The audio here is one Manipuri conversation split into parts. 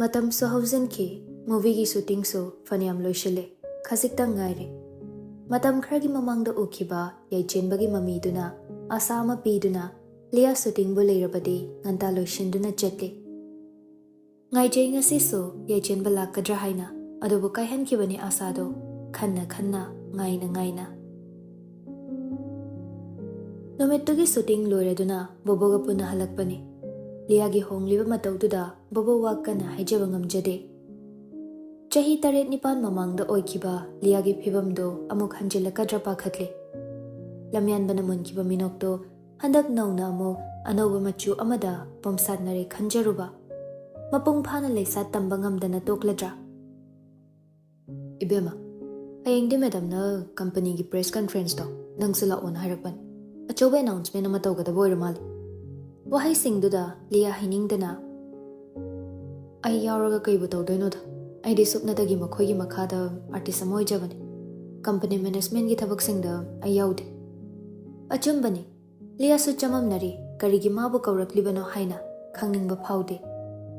Matamsu haujanki movie gi shooting so faniam loishile khajikta ngaire matam kharagi mamangda ukhiba YAICHENBA gi mami duna asa ama piduna Lia shooting bu leirabadi nganta loishinduna chetli ngaijei ngasi so YAICHENBA lakadra haina adubu kaihankibani asado khanna ngaina Nomettugi shooting loiraduna boboga puna halakpani Lia gi hongliba mataududa bobo wakana haijaba ngamjade Chahi 8-9 mamangda oikiba Lia gi phibamdo amuk hanjilakadra pakhatli lamyanbana munkiba minokto handak nauna amuk anoba machu amada pomsatnare khanjaruba mapung phana leisa tamba ngamdana tokladra Ibema ayengde madam na company gi press conference to nangsula on harakpan achoba announcement ama tawgada boiramal wahai singduda Lia hiningdana ai yauraga kaibu tawdoino da ai di supnadagi makhoigi makhada artist amoi jabani company management gi thabak singda ai yaude achumbani Lia su chamamnari karigi mabu kawraklibano haina khangningba phaude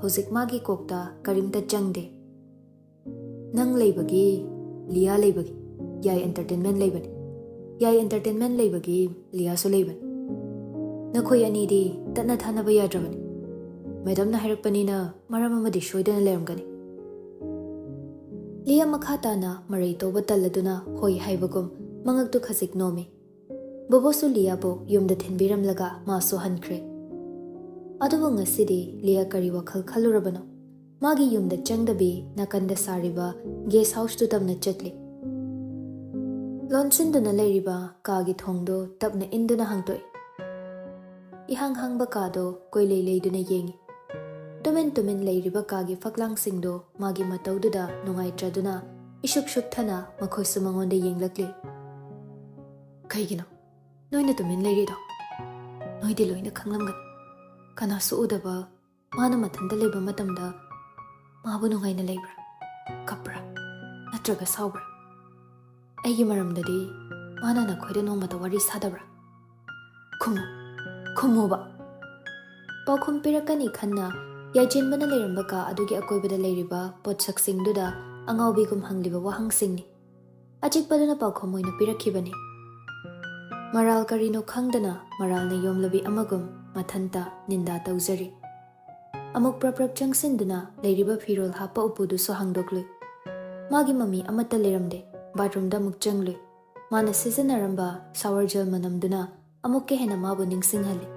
hojik magi kokta karimta changde nang leibagi Lia leibagi yai entertainment leibani yai entertainment leibagi Lia su leibani nakhoi ani di tatna thanaba yadrabani madam na harakpani na maram amadi shoidana leramgani Lia makhata na marai toba talladuna hoi haibagum mangaktu khajik nomi bobosu Lia bo yumda thinbiramlaga maso hankre adubu ngasidi Lia kari wakhal khalurabano magi yumda changdabi nakanda sariba guest house tu tamna chatli lonsinduna leiriba kagi thongdo tapna induna hangtoi ihang hangba kado koilei leiduna yengi tumen leiriba kagi faklang singdo magi mataududa nungai traduna ishuk thana makhoi sumangonde yenglakli kaigino noina tumen leirido noidi loina khanglamgan kana su udaba mana mathanda leiba matamda mabu nungaina leibra kapra natraga saubra aigi maramdadi mana na khoida nomata wari sadabra khumoba paukhum pirakani khanna YAICHENBA leiramba ka adugi akoibada leiriba potsak singduda angaubigum hangliba wahang singni achikpaduna paukhum moina pirakhibani maral karino khangdana maralna yomlabi amagum mathanta ninda tauzari amuk praprap changsinduna leiriba firol hapa upudu so hangdoklui magi mami amata leramde bathroom da muk changlui mana sijanaramba shower gel manamduna amuk ke hena mabu ningsinghali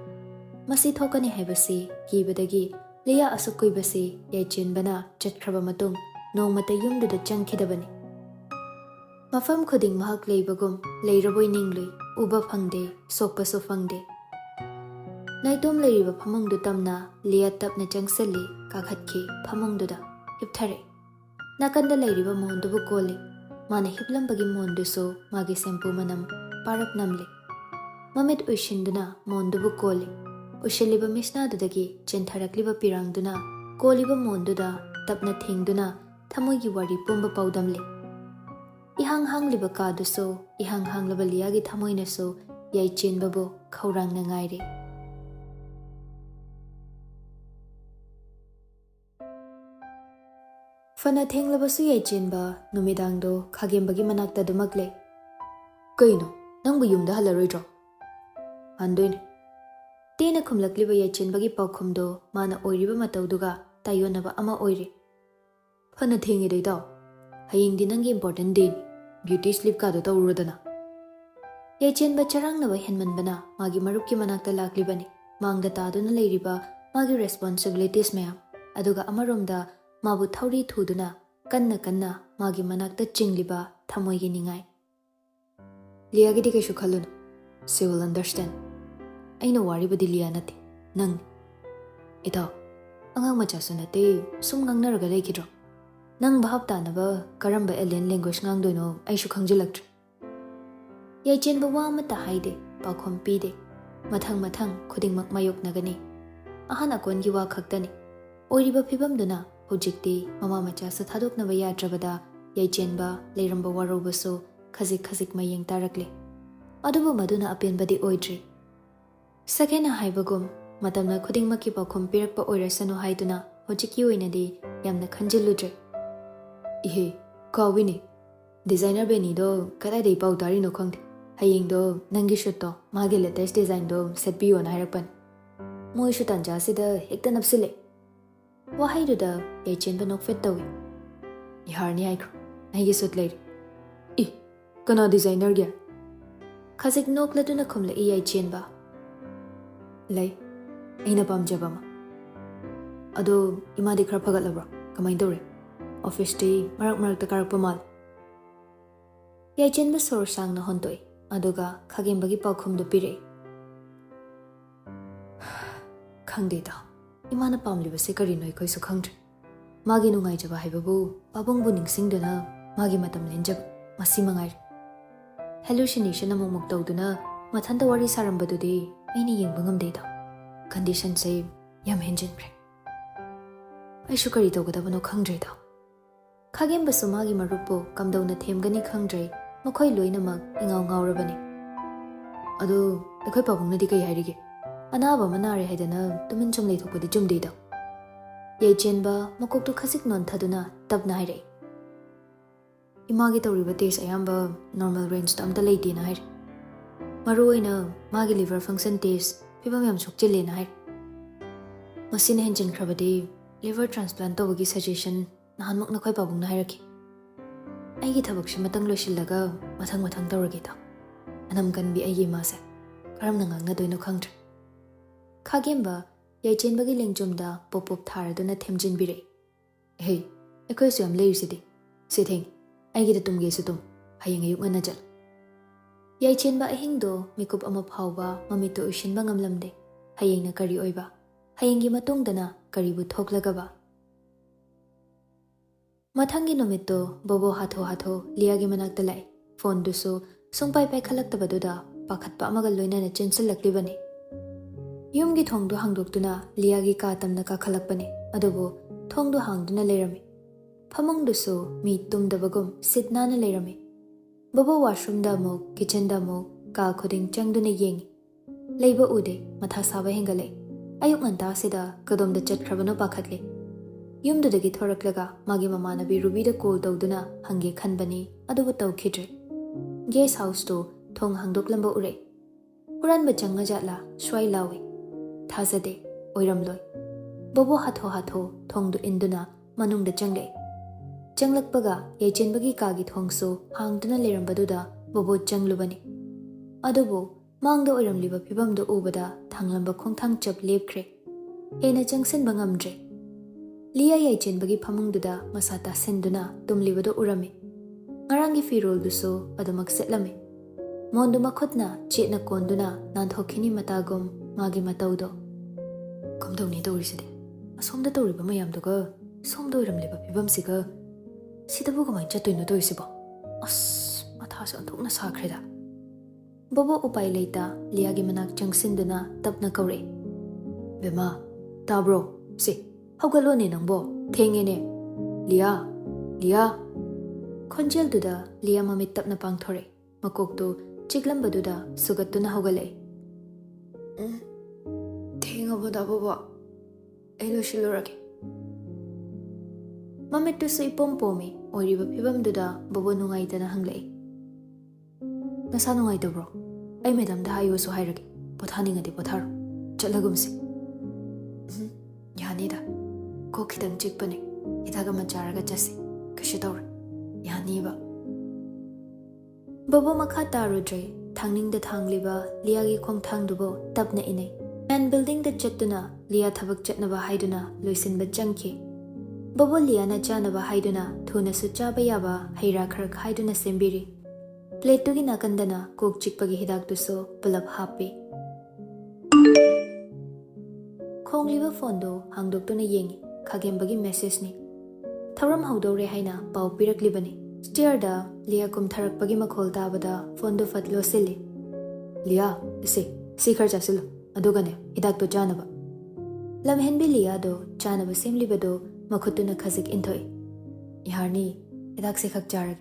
masi thokani haibasi kibadagi Lia asukuibasi YAICHENBA na chatkraba matung nongmata yumduda changkhidabani mafam khuding mahak leibagum leiraboi ninglui uba phangde sokpasu phangde naitom leiriba phamangdu tamna Lia tapna changsali kakhatkhi phamangduda hipthare nakanda leiriba mondubu koli mana hiplambagi mondu so magi shampoo manam parak namle mamit uishinduna mondubu koli ushiliba Mitsna-3 chentharakliba pirangduna koliba monduda tapna thengduna thamoigi wari pumba paudamle ihang hangliba kaduso ihang hanglaba Lia gi thamoina so YAICHENBA bo khaurangna ngaire fana thenglaba su YAICHENBA numidangdo khagembagi manakta dumakle kaino nangbu yumda halaroidro andoine Tena khumlakliba YAICHENBA gi paukhumdo mana oiriba matauduga tayonaba ama oire fana thengi dei daw hayingdi nangi important day beauty sleep ka do tawrudana YAICHENBA charangnaba henmanbana magi marupki manakta laklibani mangda taduna leiriba magi responsibilities mayam aduga amaromda mabu thauri thuduna kanna magi manakta chingliba thamoigi ningai Lia gi dikeshu khalun she will understand aina waribadi Lia nate nang ida angang machasu nate sum ngangnaraga leikidro nang bhab tanaba karamba alien language ngangdoino aishu khangjilaktre YAICHENBA wa mata haide paukhom pide mathang khudingmak mayok nagani ahana kongi wa khaktani oiriba phibamduna hojikti mama macha sa thadoknaba yadrabada YAICHENBA leiramba warobaso khajik mayeng tarakle adubu maduna apenbadi oidri Sakena haibagum matamna khudingmakki paukhom pirakpa oirasanu haiduna hojikki oinadi yamna khanjilludre. Ihe kawini designer beni do kadai dei pau tari no khangde. Hayeng do nangi shoot to magi latest design do set biyo na hairakpan. Moi shoot anja sida hekta napsile. Wahai do da YAICHENBA nokfet tawi. Iharni aikro. Naigi shoot lairi. Ih kana designer gya. Khazik nokladuna khumla YAICHENBA. Lai aina pamjaba ma. Ado imadi khara phagalabra kamai dore. Office day marak ta karakpa mal. YAICHENBA sor sang na hontoi. Aduga khagenbagi paukhum do pire. Khangde da. Imana pamliba se kari noi koi su khangdre. Magi nungai jaba haibabu pabung bu ningsingduna magi matam lenjab masi mangai. Hallucination among muktauduna mathanda wari sarambadudi aini yengba ngamde da. Condition se yam henjinbre. Aishu kari tawgadabano khangdre da. Khagenba su magi marupu kamdauna themgani khangdre makhoi loinamak ingaw ngawrabani. Adu akhoi pabungnadi kai hairige. Anaba manare haidana tumin chum leithokpadi chumde da. YAICHENBA makoktu khasik non thaduna tabna haire. Imagi tawriba test ayamba normal range ta amta leite na haire. Maruoina magi liver function test pibam yam sokchile na haire. Masina henjin khrabadi liver transplant tawagi suggestion nahanmak na khoi pabungna hairaki. Aigi thabakshi matang loisillaga mathang tawrage da. Anam kanbi aigi mase karamna ngangna doino khangdre. Khagenba YAICHENBA gi lengjomda pop tharaduna themjinbire. Hey, ekhoi su yam leisidi. Sitheng, aigi da tumge su tum. Hayeng ayuk ngana jal. YAICHENBA ahingdo mikup ama phawba mamito ushinba ngamlamde. Hayeng na kari oiba. Hayeng gi matungdana karibu thoklagaba. Mathangi nomito bobo hatho liagi manakta lai. Phone dusu sungpai pai khalaktabaduda pakhatpa amaga loinana chensillaklibani. Yumgi thongdu hangdoktuna liagi ka tamna ka khalakpani. Adubu thongdu hangduna leirami. Phamangdusu mi tumdabagum sitnana leirami. Bobo washroom da mo kitchen da mo ka khuding changduna yengi. Leiba ude matha saba hengale. Ayuk nganta sida kadomda chatkrabano pakhatle. Yumdudagi thoraklaga magi mamanabi Ruby da call tawduna hange khanbani adubu tawkhidre. Guest house to thong hangdoklamba ure. Uranba changa jatla swai lawi. Thazade oiramloi. Bobo hatho thongdu induna manungda changle. Changlakpaga YAICHENBAgi kagi thongsu hangduna lerambaduda bobo changlubani. Adubu mangda oiramliba pibamdu ubada thanglamba khongthang chap lepkre. Hena changsenba ngamdre. Lia YAICHENBAgi phamungduda masata senduna tumlibadu urami. Ngarangi firol dusu adumak setlami. Mondu makhutna chetna konduna nanthokini matagum magi mataudo. Kamdawni tawrisidi. Asomda tawriba mayamduga somda oiramliba pibamsiga sidabu kamai chatoino toisibo. As mathasa anthokna sakhreda. Bobo upai leita liagi manak changsinduna tapna kaure. Bema tabro si haugalone nangbo thengene. Lia khonjelduda lia mamit tapna pangthore. Makoktu chiklambaduda sugatuna haugale. Thengabada bobo elo shilurake. Mamittu su ipompomi oiriba pibamduda bobo nungaitana hanglei. Nasa nungaitabro. Ai madam da hayo su hairage. Pothaningadi potharo. Chatlagumsi. Yanida. Ko khitang chikpane. Hidaga macharaga chasi. Kashi tawre. Yaniba. Bobo makha tarudre. Thangningda thangliba liagi khongthangdubo tapna inai. Man building da chatuna lia thabak chatnaba haiduna loisinba changki. Bobo liana chanaba haiduna thuna su chaba yaba haira khar haiduna sembiri. Plate tugi nakandana kok chikpagi hidak tuso pulap happy. Khongliba fondo hangdoktuna yengi khagenbagi message ni. Thoudam haudore haina pau piraklibani. Stair da lia kum tharakpagi makhol tabada fondo fatlo sili. Lia si khar chasilo. Adugane hidak to chanaba. Lamhenbi liya do chanaba semlibado makhutuna khazik inthoi. Iharni hidak se khak charag.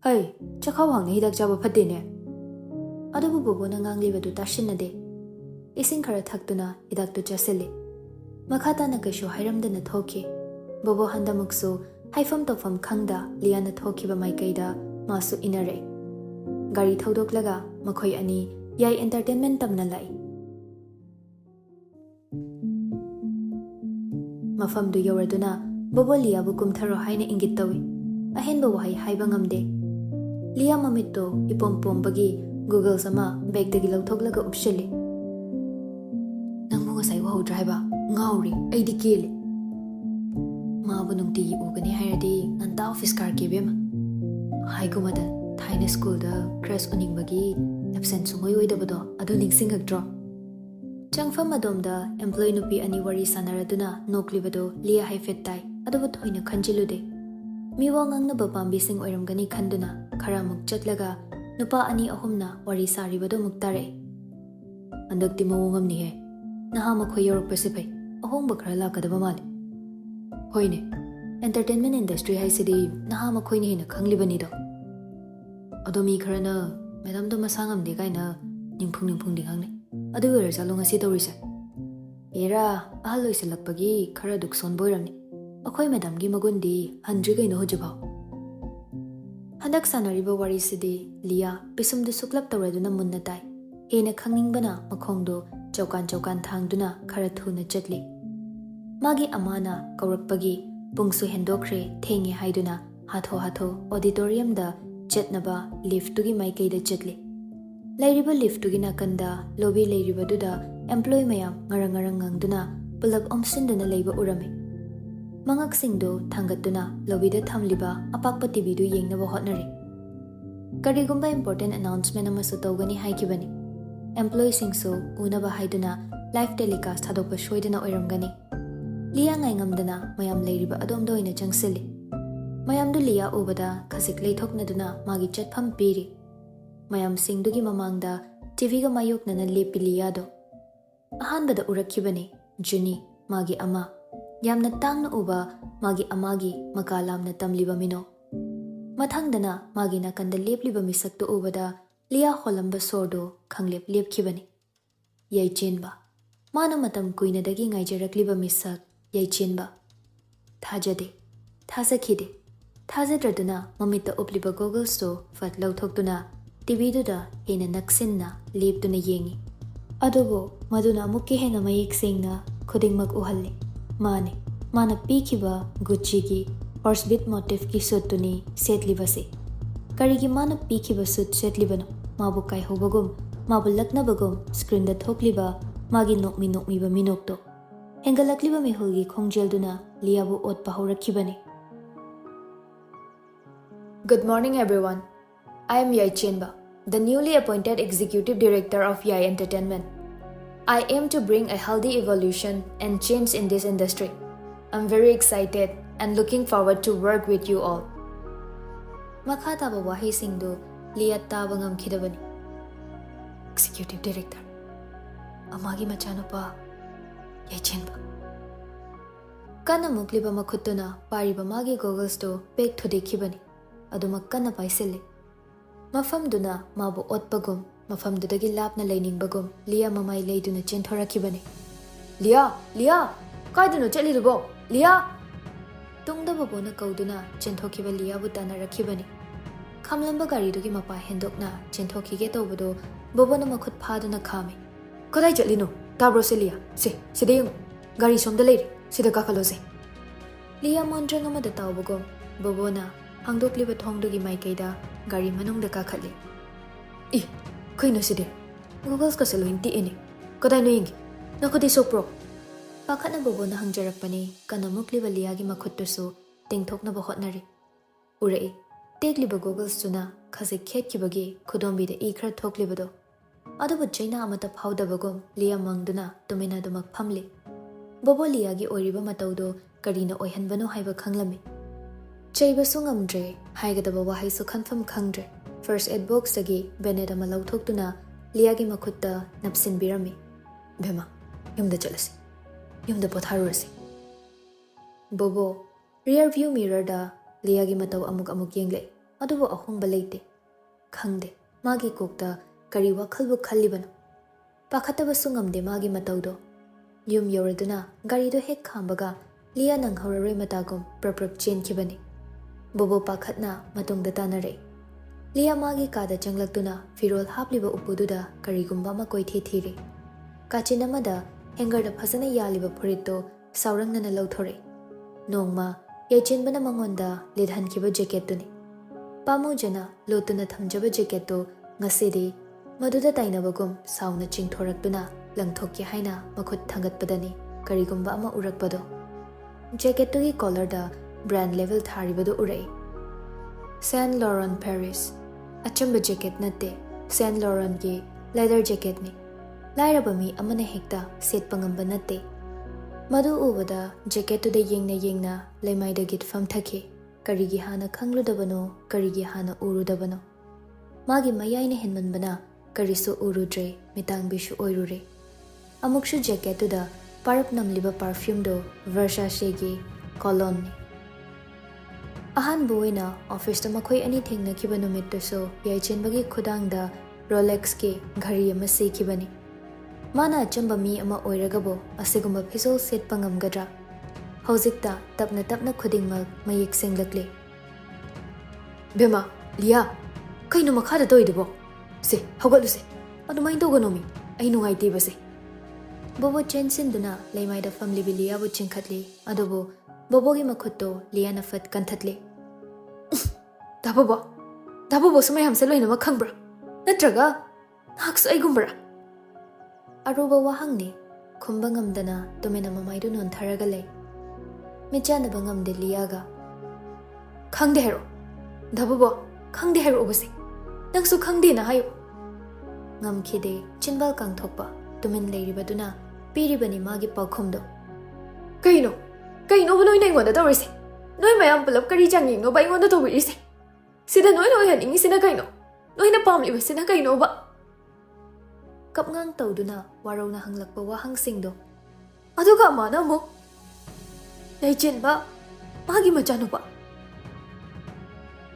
Hey, chakhaw hangni hidak chaba phatte ne. Adubu bobo na nganglibadu tashinade. ising khara thakduna hidak tu chasili. Makha tana kaishu hairamdana thoki. Bobo handamuksu haifam tofam khangda liana thokiba maikaida masu inare. Gari thaudoklaga makhoi ani yai entertainment tamna lai. Mafam du yoraduna Bobo Lia bu kumtharo haina ingit tawi. Ahenba wahai haiba ngamde. Lia mamitto ipom pom bagi Google sama bag dagi lauthoklaga upshili. Nangmo ngasai wahu driver ngauri aidi kele. Maabu nungti ugani hairadi nanta office car ke bema. Haigumada thaina school da crash uning bagi absent sungoi oidabado adu ningsingakdro. Changfam adomda employee nupi ani wari sanaraduna noklibado Lia haifet tai adubu thoina khanjilude. Miwa ngangnaba pambising oiramgani khanduna khara muk chatlaga nupa ani ahumna wari saribado muktare. Andakti mawongamni he. Naha makhoi yorokpase pai ahongba khara lakadaba mali. Hoine entertainment industry haisidi naha makhoi ni hina khanglibani do. Adomi kharana madam do masangamde kaina ningphung dingangne. Adu wera jalong asi tawrisa. Era ahal loisilakpagi khara dukson boiramni. Akhoi madam gi magundi handri gaino hojibao. Handak sanariba wari sidi Lia pisum du suklap tawraduna munna tai. Hena khangningbana makhongdo chaukan thangduna khara thuna chatli. Magi amana kaurakpagi pungsu hendokre thengi haiduna hatho auditorium da chatnaba lift tugi maikaida chatli. Lairiba lift tugi nakanda lobby lairiba duda employee mayam ngarang ngangduna pulak omsinduna leiba urami. Mangak singdo thangatuna lobby da thamliba apakpa TV du yengnaba hotnari. Karigumba important announcement amasu tawgani haikibani. Employee singso unaba haiduna live telecast hadokpa shoidana oiramgani. Lia ngai ngamdana mayam leiriba adomda oina changsili. Mayam du Lia ubada khasik leithoknaduna magi chatpham piri. Mayam singdugi mamangda TV ga mayoknana lepi Lia do. Ahanbada urakkibani Juni magi ama. Yamna tangna uba magi amagi makalamna tamliba mino. Mathangdana magi nakanda lepliba misakto ubada Lia holamba sordo khanglep lepkhibani. YAICHENBA mana matam kuina dagi ngaijarakliba misak YAICHENBA thajade thazakhide thazadraduna mamita upliba goggles to fat lauthokduna TV duda hena naksinna leptuna yengi. Adubo maduna mukki hena mayek singna khudingmak uhalle. Mane mana pikiba Gucci gi horsebit motif ki suit tuni setlibase. Karigi mana pikiba suit setlibano mabu kai hobagum mabu laknabagum screen da thokliba magi nokmi ba minokto. Hengalakliba mihulgi khongjelduna Liabu ot pahorakhibani. Good morning everyone. I am YAICHENBA, the newly appointed Executive Director of YAI Entertainment. I aim to bring a healthy evolution and change in this industry. I'm very excited and looking forward to work with you all. Makha taba wahi singdo Lia taba ngamkhidabani. Executive Director. Amagi machanupa YAICHENBA. Kana mukliba makhutuna pariba magi goggles to pek thudekhibani. Aduma kana paisili. Mafamduna mabu otpagum mafamdudagi lapna leiningbagum Lia mamai leiduna chenthorakhibani. Lia kaidunu chaliribo Lia tungda babona kauduna chenthokiba Lia bu tanarakhibani. Khamlamba gari dugi mapa hendokna chenthokige tobado babona makhut phaduna khami. Kadai chalino tabro se Lia se sidayung gari somda leiri sida kakhalo se. Lia mondrang amada tawbagum babona hangdokliba thongdugi maikaida gari manungda kakhalle. I kaino side Googles ka selo hinti ini kadai no yingi nakodi sopro. Pakhatna babona hangjarakpani kana mukliba Liagi makhuttusu tingthokna ba hotnari. Urai tekliba Googles tuna khase khetkibagi khudombida I khra thoklibado. Adubu chaina amata phawdabagum Lia mangduna tumina dumak phamli. Bobo Liagi oiriba matawdo karina oihanbano haiba khanglami. Chaiba sungamdre haigadaba wahaisu khanfam khangdre. First aid box dagi beneda ma lauthokduna Liagi makhutta napsinbirami. Bema yumda chalasi. Yumda potharurasi. Bobo rear view mirror da Liagi mataw amuk yengle. Adubu ahongba leite. Khangde magi kokta kari wakhalbu khallibano. Pakhatabasung ngamde magi mataudo. Yum yoraduna garido hek khambaga Lia nanghoraroi matagum prap chenkhibani. Bobo pakhatna matungda tanare. Lia magi kada changlaktuna firol hapliba upududa karigumba ma koithi thiri. Kachinamada hengarda phasana yaliba phurito saurangnana lauthore. Nongma YAICHENBAna mangonda lidhankhiba jacket tuni. Pamujana lotuna thamjaba jacket to ngasidi maduda tainabagum sauna chingthoraktuna langthokki haina makhut thangatpadani karigumba ama urakpado. Jacket tugi collar da brand level tharibadu urai. Saint Laurent Paris. Achamba jacket natte Saint Laurent ki leather jacket ni. Lairaba mi amana hekta set pangamba natte. Madu ubada jacket tu de yengna laimai da git fam thaki. Karigi hana khangludabano karigi hana urudabano. Magi mayai ne henmanbana karisu urudre mitang bishu oirure. Amukshu jacket tu da parap namliba perfume do Versace gi cologne ni. Ahan buena office ta makhoi ani thengna kiba numit to so YAICHENBA gi khudang da Rolex ki ghari ama se kibani. Mana achamba mi ama oiragabo asigumba phisol set pangam gadra. Hojikta tapna khudingmak mayek senglakle. Bema Lia kaino makhada toidibo se hogaluse adumai doganomi ai nungai tibase. Bobo chensin duna laimai da family bi Lia bu chingkhatli adobo bobo gi makhutto Lia na fat kanthatle. Dabobo sumai hamse loina makhangbra natraga haks ai gumbra. Aruba wahang ni khumba ngamdana tumena mamai du non tharaga le. Michana bangam de Liaga. Khangde hero. Dabobo khangde hero obase. Nangsu khangde na hayo. Ngam khide chinbal kang thokpa tumin leiribaduna piribani magi paukhumdo. Kaino bunoi nai ngonda tawrise. Noi mayam pulap kari changi no bai ngonda tawrise. Sida noi haningi sina kaino. Noi na pamli ba sina kaino ba. Kapngang tawduna waraw na hanglakpa wahang singdo. Aduga mana mo. YAICHENBA magi machano ba.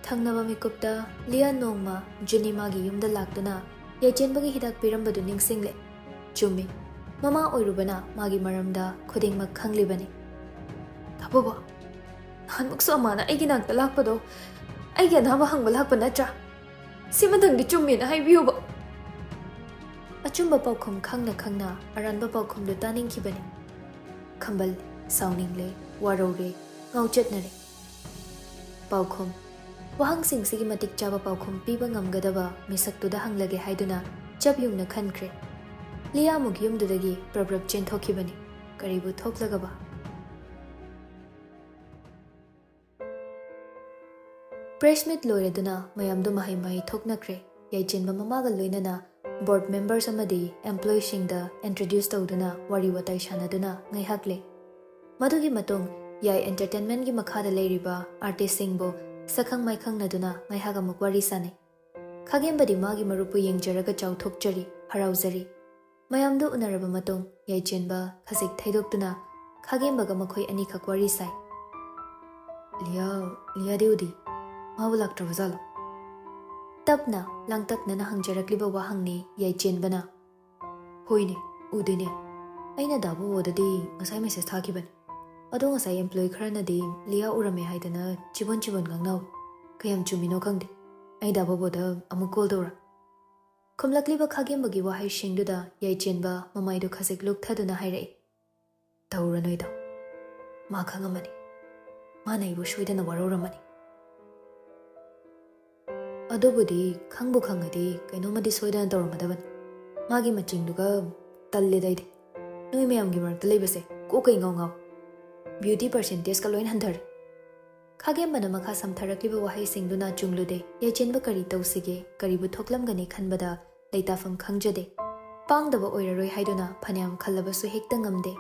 Thangnaba mikupta Lia nongma Juni magi yumda laktuna YAICHENBA gi hidak pirambadu ningsingle. Chumi mama oirubana magi maramda khudingmak khanglibani. Dabobo hanmuksu amana aigi nakta lakpado aigi anaba hangba lakpa natra. Simadangdi chumi na haibiyo ba. Achumba paukhum khangna aranba paukhum du taningkhibani. Khambal sauningle warore ngauchatnare. Paukhum wahang sing sigi matik chaba paukhum piba ngamgadaba misaktuda hanglage haiduna chap yumna khankre. Lia mug yumdudagi prabrab chenthokibani karibu thoklagaba. Press meet loireduna mayamdu mahai thoknakre. YAICHENBA mamaga loinana board members amadi employee singda introduce tawduna wari watai shanaduna ngaihakle. Madugi matung Yai Entertainment gi makhada leiriba artist singbo sakhang maikhang naduna ngaihaga mukwari sane. Khagembadi magi marupu yengjaraga chauthokjari harauzari. Mayamdu unaraba matung YAICHENBA khasik thaidoktuna khagembaga makhoi ani khakwari sai. Lia deudi mawu laktrabazalo. Tapna langtakna na hangjarakliba wahangni YAICHENBAna. Hoine udine aina dabu wodadi ngasai message thakibani. Ado ngasai employee kharnadi Lia urame haidana chibon ngangnau kayam chumino khangde. Ai dabu boda amu call dora. Khumlakliba khagembagi wahai shingduda YAICHENBA mamaidu khasik luk thaduna hairai. Taura noida ma khangamani mana ibu shoidana waroramani. Adobudi khangbu khangadi kainomadi soidana tawramadabani. Magi machingduga talledaide. Noi mayamgi marakta leibase ko kai ngau beauty percentage ka loin handhar. Khagembana makha samtharakliba wahai singduna chunglude YAICHENBA kari tawsige karibu thoklamgani khanbada leitafam khangjade. Pangdaba oiraroi haiduna phanyam khallabasu hekta ngamde.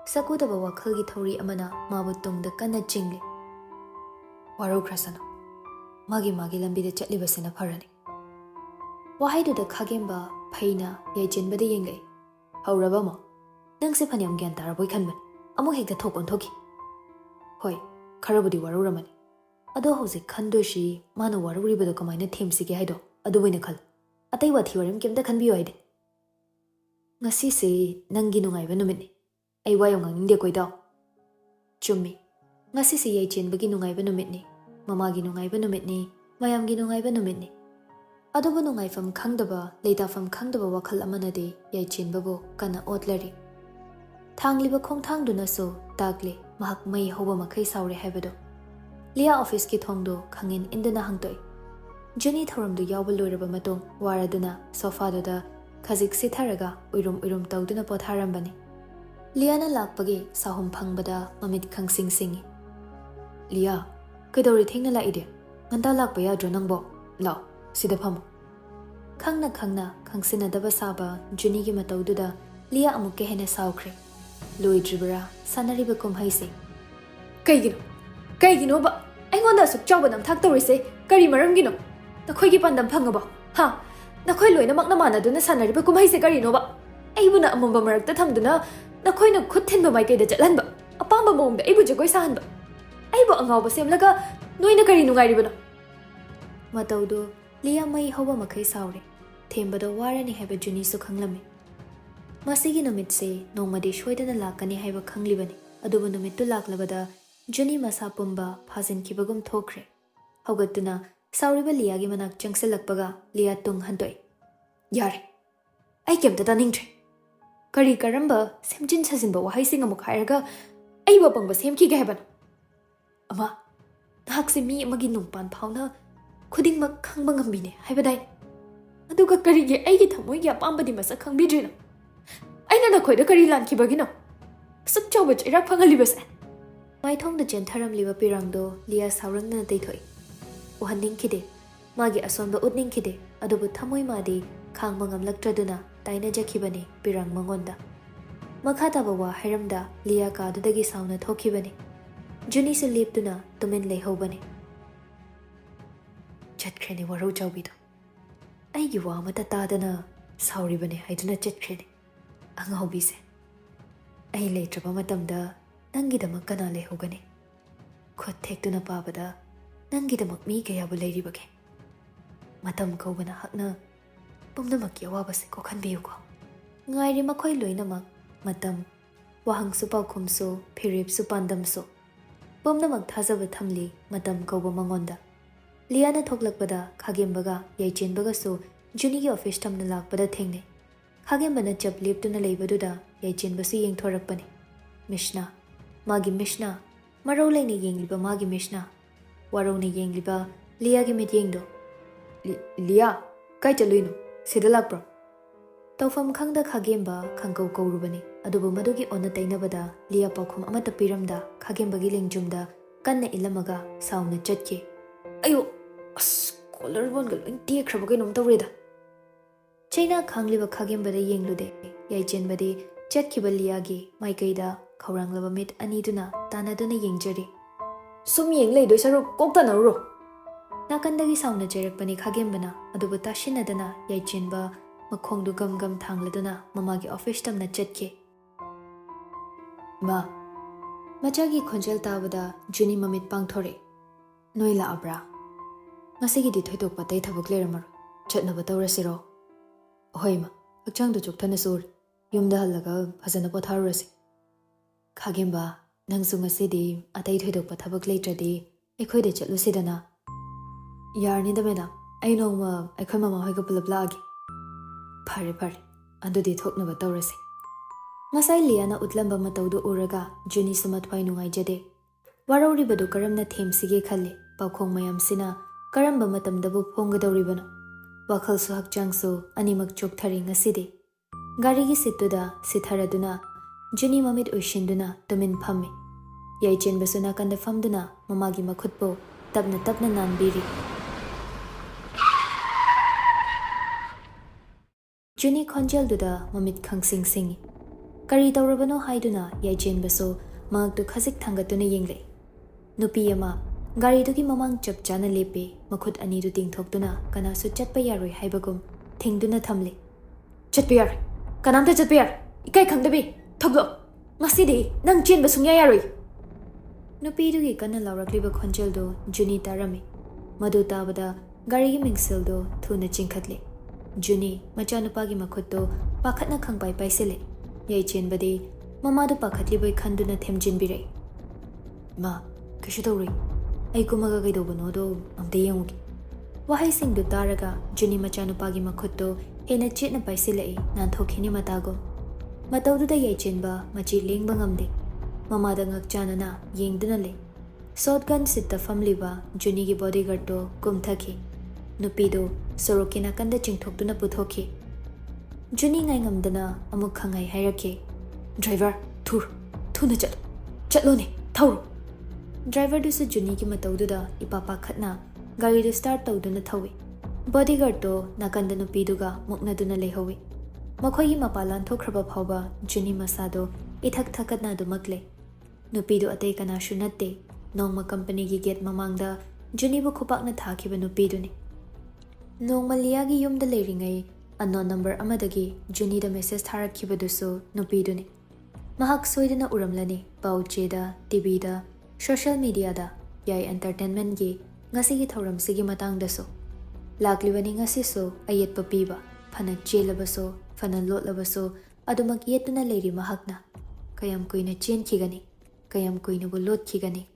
Sakudaba Wakhal gi Turi amana mabu tungda kana chingle. Waro krasana magi lambida chatlibasena pharani. Wahaiduda khagemba phaina YAICHENBA de yengai. Hauraba mo nangse phanyam gyan taraboi khanbani amu hekta thokon thoki. Hoi kharabudi waruramani. Ado hojik khandoshi mano waruribado kamaina Themzz ge haido adu boina khal. Atai wathi waram kemta khanbiyo haide. Ngasisi nangi nungaiba numitni. Ay wayong ngangindi koy daw. Chummi. Ngasisi YAICHENBAGI nungaiba numitni. Mamagi nungaiba numitni. Mayamgi nungaiba numitni. Adobo nungaifam khangdaba, leitafam khangdaba wakhal amanadi YAICHENBABU kana otlari. Thangliba khongthangdunasu takli mahak mai hoba makai saure haibado. Lia office ki thongdo khangin indana hangtoi. Juni thoramdu yawba loiraba matong waraduna sofa-duda khajik sitharaga uirum tawduna potharambani. Liana lakpagi sahum phangbada mamit khangsing singi. Lia, kaidori thengna laide. Nganta lakpa yadro nangbo. Law, sida phamo. Khangna khangsinadaba saba Juni gi matawduda Lia amukke hena saukhre. Loidribara sanariba kumhaise. Kaigino ba? Aingonda asuk chawba namthak tawrise kari maramgino. Nakhoigi pandam phangaba. Ha, nakhoi loinamak na manaduna sanariba kumhaise karino ba? Aibuna amamba marakta thamduna nakhoi khut thenba maikaida chatlanba. Apamba mongda aibu jagoi sahanba. Aibu angawba semlaga noina kari nungairibana. Matawdu Lia mai hoba makai saure. Thembada warani haiba Juni su khanglami. Masigi numitse nongmadi shoidana lakani haiba khanglibani. Adubu numittu laklabada Juni masa pumba phajin kibagum thokre. Haugatuna sauriba Lia gi manak changselakpaga Lia tung hantoi. Yare. Ai kemta taningtre. Kari karamba semjin sajinba wahaising amuk hairaga aiba pangba semki ga haibana. Ama nahakse mi amagi nungpan phawna khudingmak khangba ngambine haibadai. Aduga karige aigi thamoigi apambadi masa khangbidrina. Aina nakhoida kari lankibagino. Suk chawba irak phangalibase. Maithongda jentharamliba pirangdo Lia saurangna teithoi. Uhaningkide magi asonba utningkide adubu thamoi madi khangba ngamlaktraduna taina jakhibani pirang mangonda. Makhata bawa hairamda Lia kadudagi sauna thokibani. Juni se leptuna tumin leihobani. Chatkreni waro chawbido. Aigi wa mata tadana sauribani haiduna chatkreni. Angahobise. Ai leitraba matamda nangidamak kana lehogani. Khot thektuna pabada nangidamak mi kayabu leiribage. Matam kaubana hakna pumnamak yawabase ko khanbiyuko. Ngairi makhoi loinamak matam wahangsu paukhumsu phiripsu pandamsu pumnamak thajaba thamli matam kauba mangonda. Liana thoklakpada khagembaga YAICHENBAga su Juni gi office tamna lakpada thengne. Khagembana chap leptuna leibaduda YAICHENBA su yengthorakpani. Mishna magi Mishna marau laina yengliba magi Mishna warau ni yengliba Lia gi mit yengdo. Lia kai chaluino sida lakpro. Tawfam khangda khagemba khangkau kaurubani adubu madugi onna tainabada Lia paukhum amata piramda khagembagi lengjumda kanna ilamaga sauna chatke. Ayo as collarbone gal loin tekhrabage nom tawreda. Chaina khangliba khagembada yenglude YAICHENBAdi chatkiba Lia gi maikaida khauranglaba mit aniduna tanaduna yengjari. Sum yenglei doi saruk kokta naruro. Nakandagi sauna jerakpani khagembana adubu tashinadana YAICHENBA makhongdu gam thangladuna mamagi office tamna chatke. Ma machagi khonjel tabada Juni mamit pangthore. Noila abra. Masigi di thoidok patay thabuk leramar. Chatnaba tawrasiro. Hoima hakchangdu chukthana sur. Yumda halaga phajana potharurasi. Khagemba nangsu ngasidi atay thoidok pathabuk leitradi ekhoide chatlusidana. Yarni da madam ai nongma aikhoi mama hoiga pulap laagi. Phare andudi thoknaba tawrasi. Ngasai Liana utlamba matawdu uraga Juni sumathwai nungaijade. Warauribadu karamna Themzsige khalli paukhong mayamsina karamba matamdabu phonggadawribano. Wakhal su hakchangsu animak chokthari ngasidi. Garigi situda sitharaduna Juni mamit uishinduna tumin phammi. YAICHENBA su nakanda famduna mamagi makhutpo tapna nanbiri. Juni khonjelduda mamit khangsing singi. Kari tawrabano haiduna YAICHENBA su magdu khajik thangatuna yengle. Nupi ama garidugi mamang chap chana lepe makhut anidu tingthoktuna kanasu chatpa yaroi haibagum thingduna thamle. Chatpa yar kanamta chatpa yar ikai khangdabi thoglo ngasidi nang chenba sungya yaroi. Nupidugi kana lawrakliba khonjeldo Juni tarami. Madu tabada garigi mingseldo thuna chingkhatle. Juni machanupagi makhutto pakhatna khangpai paisile. Yaichenbadi mamadu pakhatliboi khanduna themjinbire. Ma, kashu tawri. Ai kumaga kaidobano do amte yengugi. Wahai singdu taraga Juni machanupagi makhutto hena chitna paisile nanthokini matago. Matawduda Yaichenba machi lengba ngamde. Mamada ngakchanana yengduna le. Shotgun sitta famliba Juni gi bodyguard to kumthaki. Nupido sorokina kanda chingthokduna puthoki. Juni ngai ngamdana amuk khangai hairake. Driver, thuna chatlo ne, thauro. Driver dusu Juni ki matawduda ipapa khatna gari du start tawduna thawi. Bodyguard to nakanda nupiduga muknaduna lehawi. Makhoi mapalan thokhraba phawba Juni masado ithak thakatna du makle. Nupidu atei kana shunatte nongma company gi gate mamangda Juni bu khupakna thakiba nupiduni. Nongmaliagi yumda leiringai unknown number amadagi Juni da message tharakhibadusu nupiduni. Mahak soidana uramlani paucheda, TV da, social media da, yai entertainment gi ngasi gi thoram sigi matang daso. Laklibani ngasi so ayet papiba, phana chelabaso, phana lotlabaso, adumak yetuna leiri mahakna. Kayam kuina chen khigani, kayam kuina bu lot khigani.